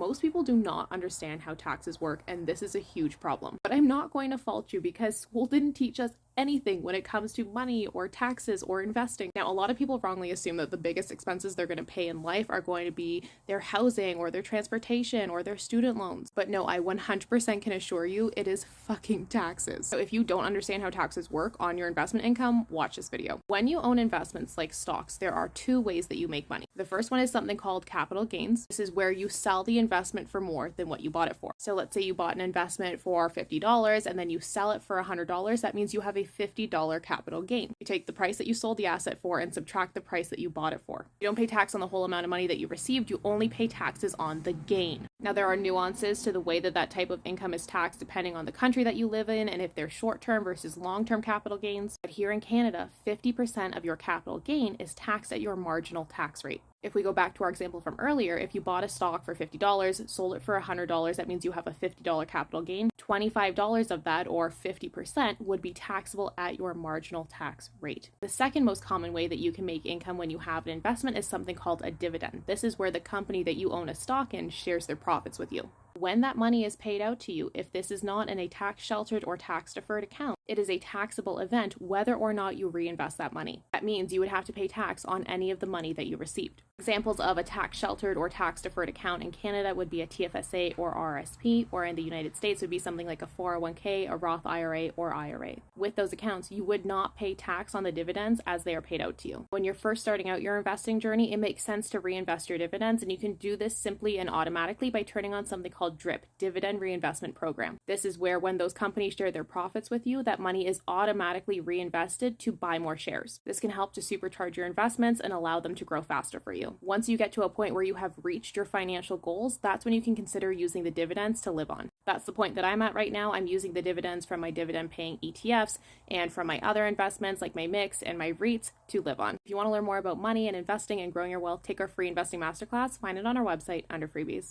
Most people do not understand how taxes work, and this is a huge problem. But I'm not going to fault you because school didn't teach us anything when it comes to money or taxes or investing. Now, a lot of people wrongly assume that the biggest expenses they're going to pay in life are going to be their housing or their transportation or their student loans. But no, I 100% can assure you it is fucking taxes. So if you don't understand how taxes work on your investment income, watch this video. When you own investments like stocks, there are two ways that you make money. The first one is something called capital gains. This is where you sell the investment for more than what you bought it for. So let's say you bought an investment for $50 and then you sell it for $100. That means you have a $50 capital gain. You take the price that you sold the asset for and subtract the price that you bought it for. You don't pay tax on the whole amount of money that you received, you only pay taxes on the gain. Now, there are nuances to the way that type of income is taxed depending on the country that you live in and if they're short-term versus long-term capital gains. But here in Canada, 50% of your capital gain is taxed at your marginal tax rate. If we go back to our example from earlier, if you bought a stock for $50, sold it for $100, that means you have a $50 capital gain. $25 of that, or 50%, would be taxable at your marginal tax rate. The second most common way that you can make income when you have an investment is something called a dividend. This is where the company that you own a stock in shares their profits with you. When that money is paid out to you, if this is not in a tax-sheltered or tax-deferred account, it is a taxable event whether or not you reinvest that money. That means you would have to pay tax on any of the money that you received. Examples of a tax-sheltered or tax-deferred account in Canada would be a TFSA or RSP, or in the United States would be something like a 401k, a Roth IRA, or IRA. With those accounts, you would not pay tax on the dividends as they are paid out to you. When you're first starting out your investing journey, it makes sense to reinvest your dividends, and you can do this simply and automatically by turning on something called DRIP, Dividend Reinvestment Program. This is where when those companies share their profits with you, that money is automatically reinvested to buy more shares. This can help to supercharge your investments and allow them to grow faster for you. Once you get to a point where you have reached your financial goals, that's when you can consider using the dividends to live on. That's the point that I'm at right now. I'm using the dividends from my dividend-paying ETFs and from my other investments like my mix and my REITs to live on. If you want to learn more about money and investing and growing your wealth, take our free investing masterclass. Find it on our website under freebies.